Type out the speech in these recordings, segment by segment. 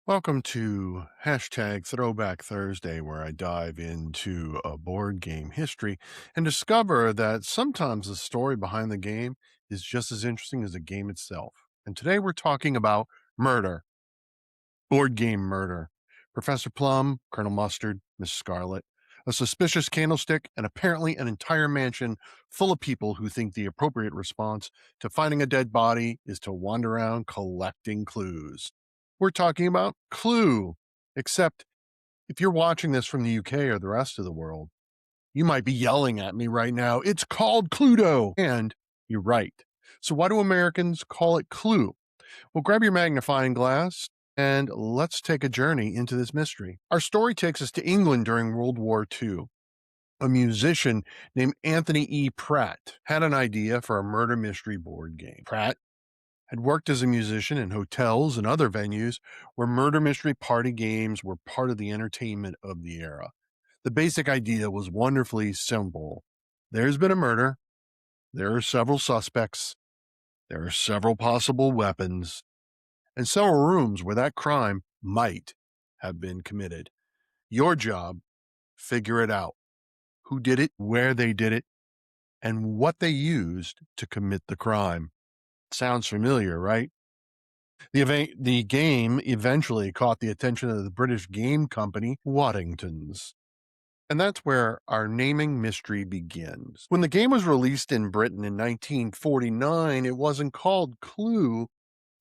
Welcome to hashtag Throwback Thursday, where I dive into a board game history and discover that sometimes the story behind the game is just as interesting as the game itself. And today we're talking about murder, board game murder. Professor Plum, Colonel Mustard, Miss Scarlet, a suspicious candlestick, and apparently an entire mansion full of people who think the appropriate response to finding a dead body is to wander around collecting clues. We're talking about Clue, except if you're watching this from the UK or the rest of the world, you might be yelling at me right now. It's called Cluedo. And you're right. So why do Americans call it Clue? Well, grab your magnifying glass and let's take a journey into this mystery. Our story takes us to England during World War II. A musician named Anthony E. Pratt had an idea for a murder mystery board game. Pratt had worked as a musician in hotels and other venues where murder mystery party games were part of the entertainment of the era. The basic idea was wonderfully simple. There's been a murder. There are several suspects. There are several possible weapons and several rooms where that crime might have been committed. Your job, figure it out. Who did it, where they did it, and what they used to commit the crime. Sounds familiar, right? The game eventually caught the attention of the British game company Waddington's. And that's where our naming mystery begins. When the game was released in Britain in 1949, it wasn't called Clue,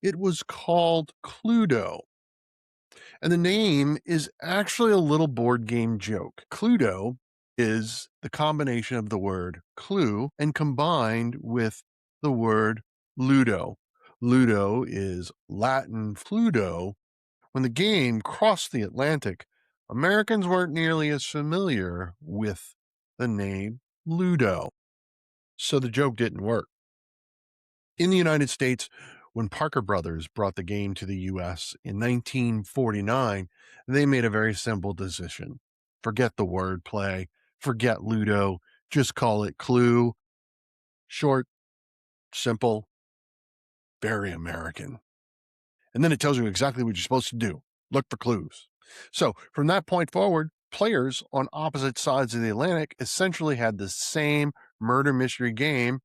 it was called Cluedo. And the name is actually a little board game joke. Cluedo is the combination of the word clue and combined with the word ludo. Ludo is Latin fludo. When the game crossed the Atlantic, Americans weren't nearly as familiar with the name Ludo. So the joke didn't work. In the United States, when Parker Brothers brought the game to the US in 1949, they made a very simple decision. Forget the wordplay, forget Ludo, just call it Clue. Short, simple, very American. And then it tells you exactly what you're supposed to do. Look for clues. So from that point forward, players on opposite sides of the Atlantic essentially had the same murder mystery game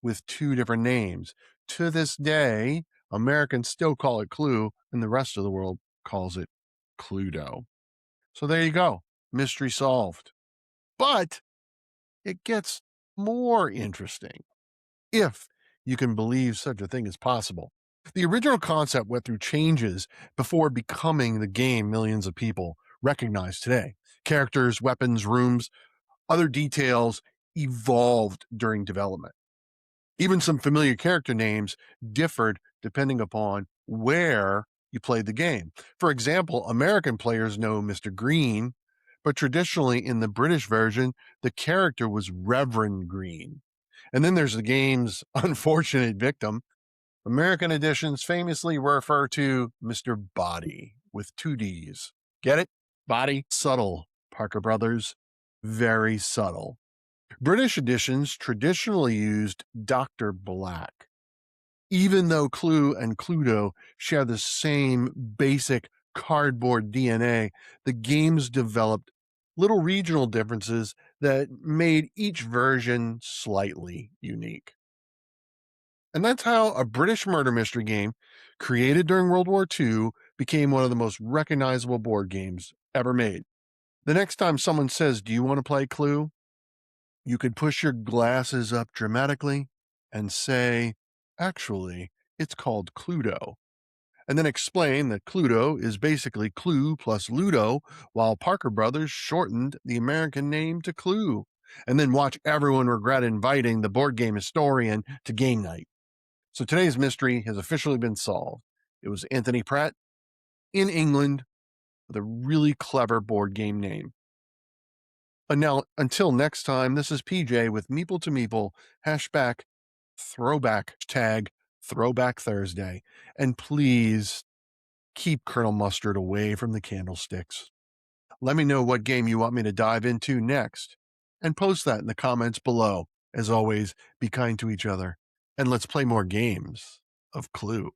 with two different names. To this day, Americans still call it Clue, and the rest of the world calls it Cluedo. So there you go. Mystery solved. But it gets more interesting if you can believe such a thing is possible. The original concept went through changes before becoming the game millions of people recognize today. Characters, weapons, rooms, other details evolved during development. Even some familiar character names differed depending upon where you played the game. For example, American players know Mr. Green, but traditionally in the British version, the character was Reverend Green. And then there's the game's unfortunate victim. American editions famously refer to Mr. Body with two D's. Get it? Body. Subtle, Parker Brothers. Very subtle. British editions traditionally used Dr. Black. Even though Clue and Cluedo share the same basic cardboard DNA, the games developed little regional differences that made each version slightly unique. And that's how a British murder mystery game created during World War II became one of the most recognizable board games ever made. The next time someone says, "Do you want to play Clue?" you could push your glasses up dramatically and say, "Actually, it's called Cluedo." And then explain that Cluedo is basically Clue plus Ludo, while Parker Brothers shortened the American name to Clue. And then watch everyone regret inviting the board game historian to game night. So today's mystery has officially been solved. It was Anthony Pratt in England with a really clever board game name. And now, until next time, this is PJ with Meeple to Meeple, hashtag throwback, tag Throwback Thursday. And please keep Colonel Mustard away from the candlesticks. Let me know what game you want me to dive into next and post that in the comments below. As always, be kind to each other and let's play more games of Clue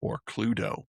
or Cluedo.